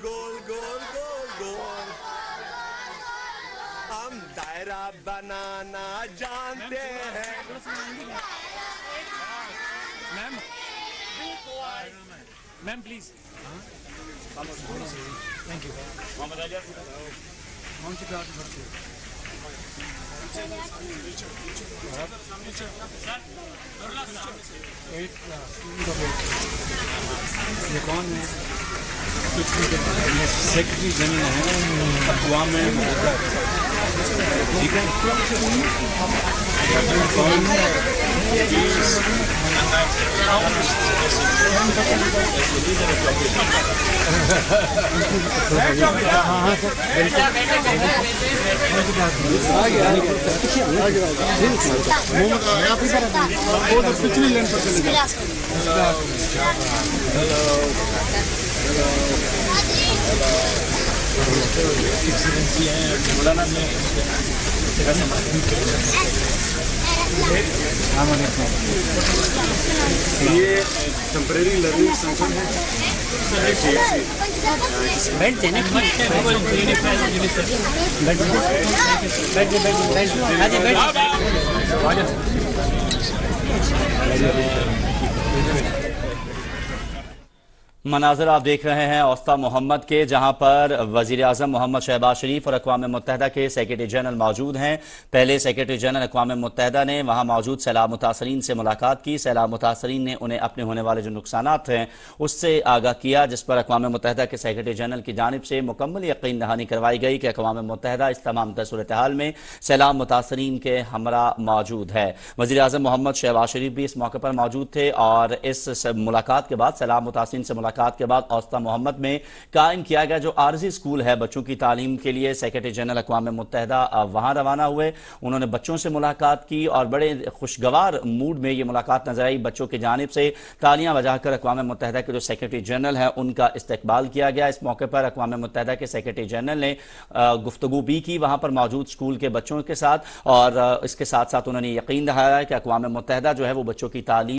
गोल गोल गोल गोल, हम दायरा बनाना जानते हैं। Ma'am ma'am please. Thank you. ये कौन है? सेक्रेटरी जनरल है अक़वाम मुत्तहिदा। ठीक है। कौन है? पिछली लाइन पर चले जाओ। ये टेम्परेरी लर्निंग सेंटर है। बैठ जाए मनाज़र आप देख रहे हैं औस्ता मोहम्मद के, जहां पर वज़ीर आज़म मोहम्मद शहबाज शरीफ और अक़वाम मुत्तहिदा के सेक्रेटरी जनरल मौजूद हैं। पहले सेक्रेटरी जनरल अक़वाम मुत्तहिदा ने वहां मौजूद सैलाब मुतासरीन से मुलाकात की। सैलाब मुतासरीन ने उन्हें अपने होने वाले जो नुकसानात हैं उससे आगाह किया, जिस पर अक़वाम मुत्तहिदा के सेक्रेटरी जनरल की जानिब से मुकम्मल यकीन दहानी करवाई गई कि अक़वाम मुत्तहिदा इस तमाम सूरत हाल में सैलाब मुतासरीन के हमरा मौजूद है। वज़ीर आज़म मोहम्मद शहबाज शरीफ भी इस मौके पर मौजूद थे और इस मुलाकात के बाद सैलाब मुतासरीन से मुलाकात के बाद औस्ता मोहम्मद में कायम किया गया जो आरजी स्कूल है बच्चों की तालीम के लिए, सेक्रेटरी जनरल अक़वाम मुत्तहिदा वहां रवाना हुए। उन्होंने बच्चों से मुलाकात की और बड़े खुशगवार मूड में ये मुलाकात नजर आई। बच्चों की जानिब से तालियां बजाकर अक़वाम मुत्तहिदा के जो सेक्रेटरी जनरल है उनका इस्तकबाल किया गया। इस मौके पर अक़वाम मुत्तहिदा के सेक्रेटरी जनरल ने गुफ्तगू भी की वहां पर मौजूद स्कूल के बच्चों के साथ और इसके साथ साथ उन्होंने यकीन दहाया कि अक़वाम मुत्तहिदा जो है वो बच्चों की तालीम